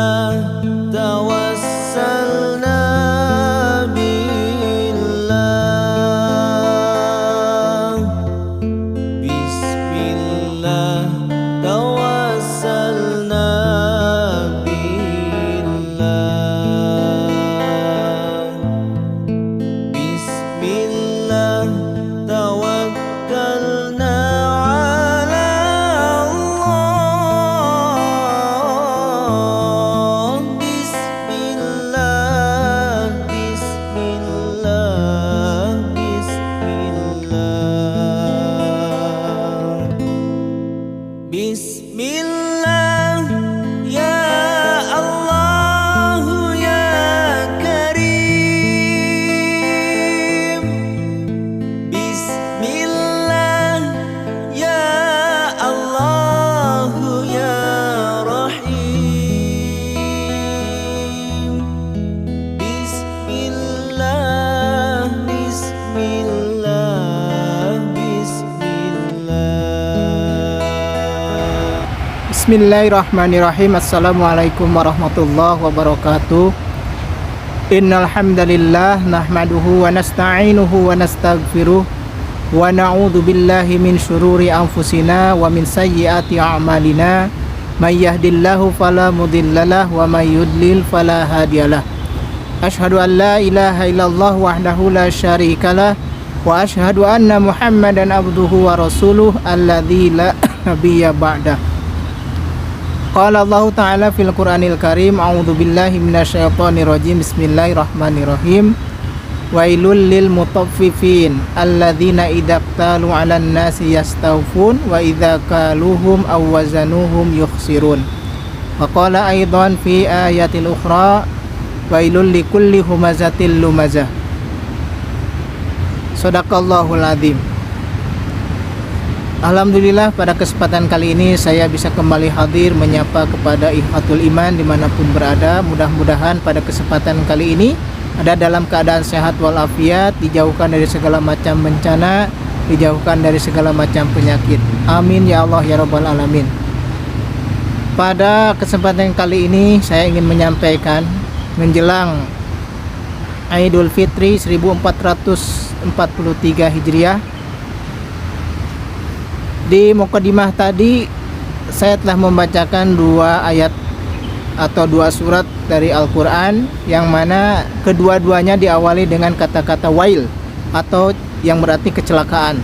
Bismillah tawassalna billah. Bismillah tawassalna billah. Bismillah tawakkalna ala Allah. Bismillah, bismillah, bismillah. Bismillah ya Allah ya Karim. Bismillah ya Allah ya Rahim. Bismillah, bismillah, bismillah. Bismillahirrahmanirrahim. Assalamualaikum warahmatullahi wabarakatuh. Innal hamdalillah nahmaduhu wa nasta'inuhu wa nastaghfiruh wa na'udzu billahi min syururi anfusina wa min sayyiati a'malina. May yahdihillahu fala mudhillalah wa may yudlil fala hadiyalah. Asyhadu an la ilaha illallah wahdahu la syarikalah wa asyhadu anna Muhammadan abduhu wa rasuluh alladzi la nabiyya ba'dah. Qala Allah Ta'ala fil Qur'anil Karim. A'udzu billahi minasyaitonir rajim. Bismillahirrahmanirrahim. Wailul lil mutaffifin alladzina idza qtalu 'alan nasi yastawfun wa idza kaluhum aw wazanuhum yukhsirun. Wa qala aidan fi ayatil ukhra wailul likulli humazatil lumazah. Shadaqallahul adzim. Alhamdulillah, pada kesempatan kali ini saya bisa kembali hadir menyapa kepada ikhwatul iman dimanapun berada. Mudah-mudahan pada kesempatan kali ini ada dalam keadaan sehat walafiat, dijauhkan dari segala macam bencana, dijauhkan dari segala macam penyakit. Amin ya Allah ya Rabbal Alamin. Pada kesempatan kali ini saya ingin menyampaikan menjelang Idul Fitri 1443 Hijriah. Di mukadimah tadi saya telah membacakan dua ayat atau dua surat dari Al-Quran, yang mana kedua-duanya diawali dengan kata-kata wail atau yang berarti kecelakaan.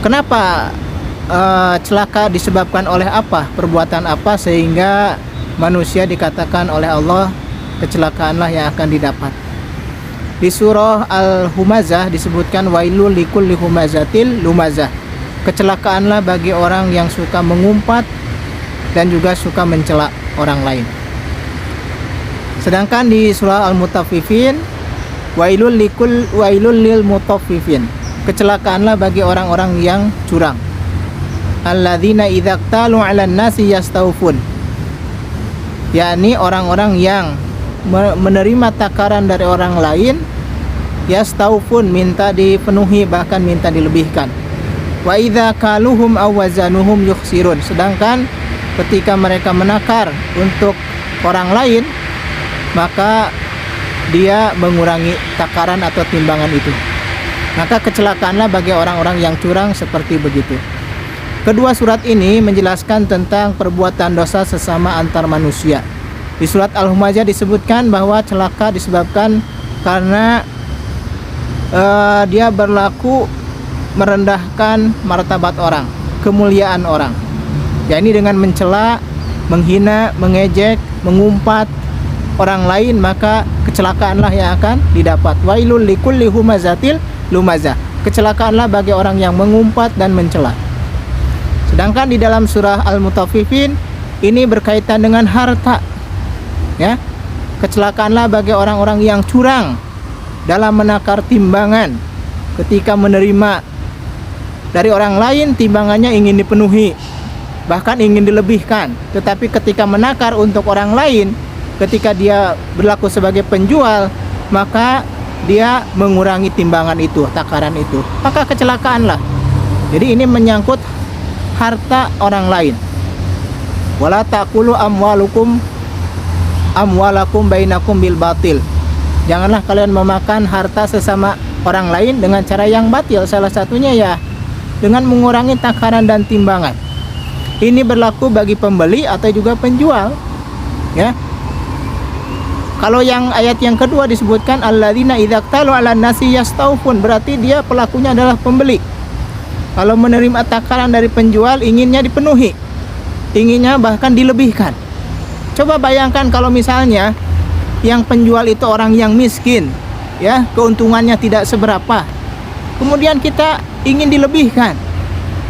Kenapa celaka disebabkan oleh apa? Perbuatan apa sehingga manusia dikatakan oleh Allah kecelakaanlah yang akan didapat? Di surah Al-Humazah disebutkan wailul likulli humazatil lumazah. Kecelakaanlah bagi orang yang suka mengumpat dan juga suka mencela orang lain. Sedangkan di surah Al-Mutaffifin wailul lil mutaffifin. Kecelakaanlah bagi orang-orang yang curang. Alladzina idza qtalu 'alan nasi yastawfun. Yakni orang-orang yang menerima takaran dari orang lain, yastaufun, minta dipenuhi, bahkan minta dilebihkan. Wa idza kaluhum aw wazanuhum yukhsirun. Sedangkan ketika mereka menakar untuk orang lain, maka dia mengurangi takaran atau timbangan itu. Maka kecelakaanlah bagi orang-orang yang curang seperti begitu. Kedua surat ini menjelaskan tentang perbuatan dosa sesama antar manusia. Di surat Al-Humazah disebutkan bahwa celaka disebabkan karena dia berlaku merendahkan martabat orang, kemuliaan orang. Ya, ini dengan mencela, menghina, mengejek, mengumpat orang lain, maka kecelakaanlah yang akan didapat. Wailul likulli humazatil lumazah. Kecelakaanlah bagi orang yang mengumpat dan mencela. Sedangkan di dalam surah Al-Mutaffifin ini berkaitan dengan harta. Ya, kecelakaanlah bagi orang-orang yang curang dalam menakar timbangan. Ketika menerima dari orang lain, timbangannya ingin dipenuhi, bahkan ingin dilebihkan. Tetapi ketika menakar untuk orang lain, ketika dia berlaku sebagai penjual, maka dia mengurangi timbangan itu, takaran itu. Maka kecelakaanlah. Jadi ini menyangkut harta orang lain. Wala taqulu amwalakum bainakum bil batil. Janganlah kalian memakan harta sesama orang lain dengan cara yang batil. Salah satunya ya dengan mengurangi takaran dan timbangan. Ini berlaku bagi pembeli atau juga penjual, ya. Kalau yang ayat yang kedua disebutkan alladzina idza qtalu 'alan nasi yastawfun, berarti dia pelakunya adalah pembeli. Kalau menerima takaran dari penjual inginnya dipenuhi, inginnya bahkan dilebihkan. Coba bayangkan kalau misalnya yang penjual itu orang yang miskin, ya, keuntungannya tidak seberapa. Kemudian kita ingin dilebihkan.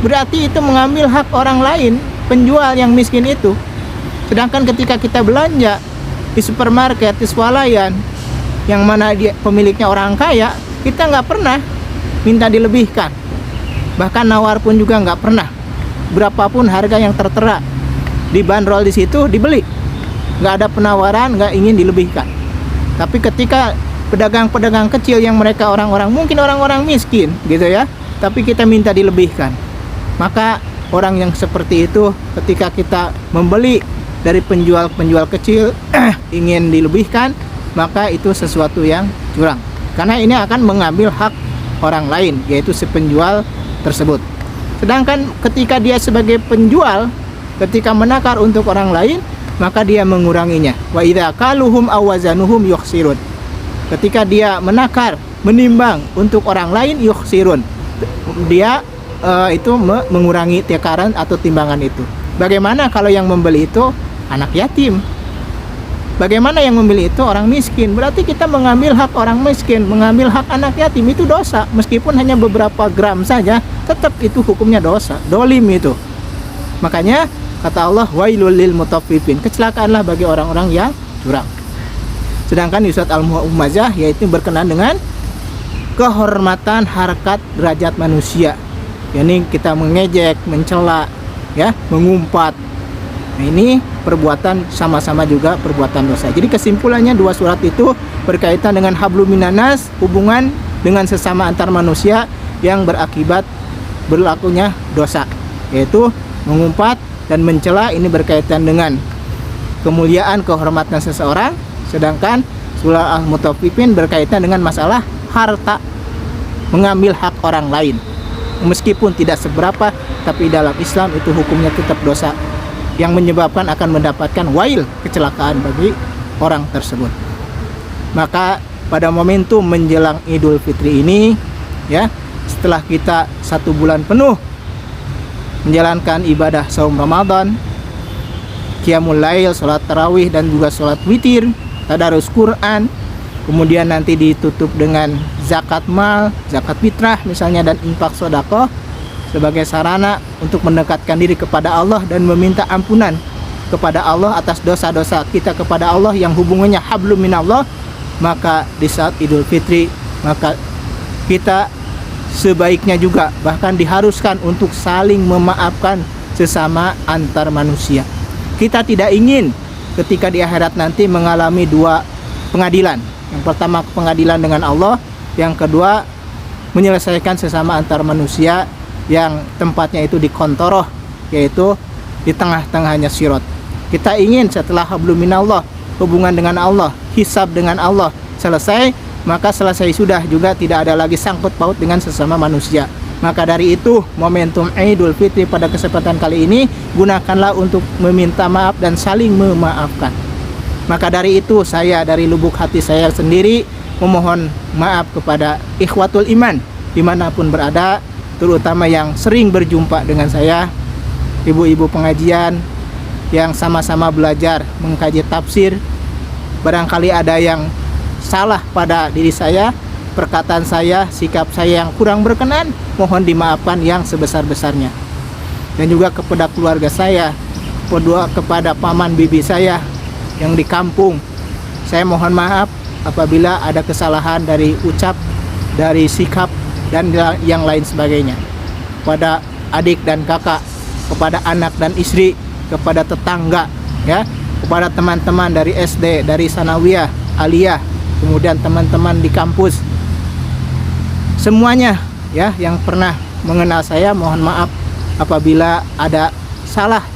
Berarti itu mengambil hak orang lain, penjual yang miskin itu. Sedangkan ketika kita belanja di supermarket, di swalayan, yang mana dia pemiliknya orang kaya, kita nggak pernah minta dilebihkan. Bahkan nawar pun juga nggak pernah. Berapapun harga yang tertera dibanderol di situ dibeli. Nggak ada penawaran, nggak ingin dilebihkan. Tapi ketika pedagang-pedagang kecil yang mereka mungkin orang-orang miskin gitu ya, tapi kita minta dilebihkan, maka orang yang seperti itu ketika kita membeli dari penjual-penjual kecil ingin dilebihkan, maka itu sesuatu yang curang, karena ini akan mengambil hak orang lain, yaitu si penjual tersebut. Sedangkan ketika dia sebagai penjual, ketika menakar untuk orang lain, maka dia menguranginya. Wa idza kaluhum awazanuhum yukhsirun. Ketika dia menakar, menimbang untuk orang lain, yukhsirun, dia itu mengurangi takaran atau timbangan itu. Bagaimana kalau yang membeli itu anak yatim? Bagaimana yang membeli itu orang miskin? Berarti kita mengambil hak orang miskin, mengambil hak anak yatim, itu dosa. Meskipun hanya beberapa gram saja, tetap itu hukumnya dosa, dolim itu. Makanya kata Allah, wailul lil mutaffifin, kecelakaanlah bagi orang-orang yang curang. Sedangkan di surat Al-Humazah yaitu berkenaan dengan kehormatan harkat derajat manusia. Ini kita mengejek, mencela, ya, mengumpat. Nah, ini perbuatan sama-sama juga perbuatan dosa. Jadi kesimpulannya dua surat itu berkaitan dengan hablum minanas, hubungan dengan sesama antar manusia yang berakibat berlakunya dosa, yaitu mengumpat dan mencela. Ini berkaitan dengan kemuliaan, kehormatan seseorang. Sedangkan surah Al-Mutaffifin berkaitan dengan masalah harta, mengambil hak orang lain. Meskipun tidak seberapa, tapi dalam Islam itu hukumnya tetap dosa, yang menyebabkan akan mendapatkan wail, kecelakaan bagi orang tersebut. Maka pada momentum menjelang Idul Fitri ini, ya, setelah kita 1 bulan penuh menjalankan ibadah saum Ramadan, qiyamul lail, salat tarawih dan juga salat witir, tadarus Quran, kemudian nanti ditutup dengan zakat mal, zakat fitrah misalnya, dan infak sedekah sebagai sarana untuk mendekatkan diri kepada Allah dan meminta ampunan kepada Allah atas dosa-dosa kita kepada Allah yang hubungannya hablum minallah. Maka di saat Idul Fitri, maka kita sebaiknya juga bahkan diharuskan untuk saling memaafkan sesama antar manusia. Kita tidak ingin ketika di akhirat nanti mengalami dua pengadilan. Yang pertama pengadilan dengan Allah, yang kedua menyelesaikan sesama antar manusia yang tempatnya itu di kontoroh, yaitu di tengah-tengahnya sirat. Kita ingin setelah hablum minallah, hubungan dengan Allah, hisab dengan Allah selesai, maka selesai sudah, juga tidak ada lagi sangkut paut dengan sesama manusia. Maka dari itu momentum Idul Fitri pada kesempatan kali ini gunakanlah untuk meminta maaf dan saling memaafkan. Maka dari itu saya dari lubuk hati saya sendiri memohon maaf kepada ikhwatul iman dimanapun berada, terutama yang sering berjumpa dengan saya, ibu-ibu pengajian yang sama-sama belajar mengkaji tafsir. Barangkali ada yang salah pada diri saya, perkataan saya, sikap saya yang kurang berkenan, mohon dimaafkan yang sebesar-besarnya. Dan juga kepada keluarga saya, kepada paman bibi saya yang di kampung, saya mohon maaf apabila ada kesalahan dari ucap, dari sikap, dan yang lain sebagainya. Kepada adik dan kakak, kepada anak dan istri, kepada tetangga, ya, kepada teman-teman dari SD, dari sanawiyah, aliyah, kemudian teman-teman di kampus, semuanya, ya, yang pernah mengenal saya, mohon maaf apabila ada salah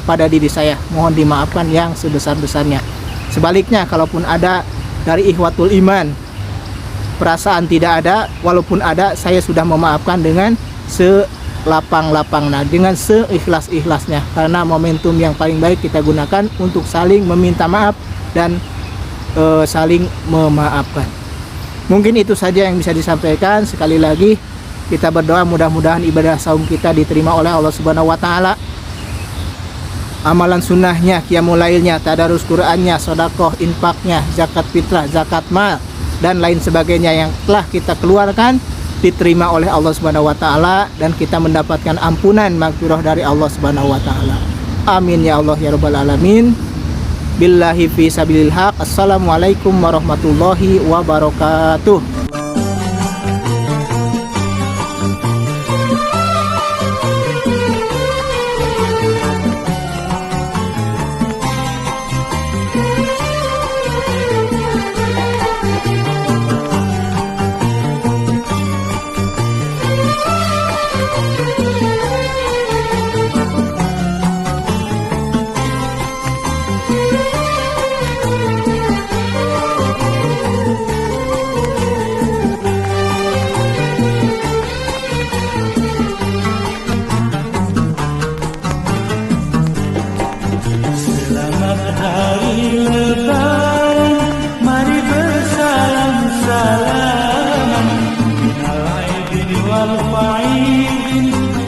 pada diri saya, mohon dimaafkan yang sebesar-besarnya. Sebaliknya, kalaupun ada dari ikhwatul iman perasaan tidak ada, walaupun ada, saya sudah memaafkan dengan selapang-lapangnya, dengan seikhlas-ikhlasnya, karena momentum yang paling baik kita gunakan untuk saling meminta maaf dan saling memaafkan. Mungkin itu saja yang bisa disampaikan. Sekali lagi kita berdoa mudah-mudahan ibadah saum kita diterima oleh Allah Subhanahu wa taala. Amalan sunnahnya, qiyamul lailnya, tadarus Qur'annya, sedekah, infaknya, zakat fitrah, zakat mal dan lain sebagainya yang telah kita keluarkan diterima oleh Allah Subhanahu wa taala dan kita mendapatkan ampunan maghfirah dari Allah Subhanahu wa taala. Amin ya Allah ya rabbal alamin. Billahi fi sabilil haq. Assalamualaikum warahmatullahi wabarakatuh.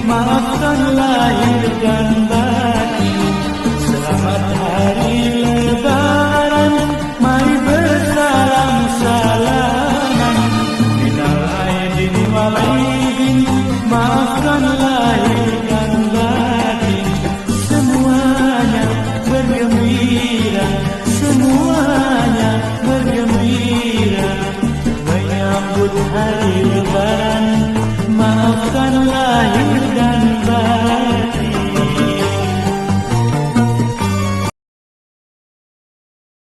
Maafkan lahir dan batin.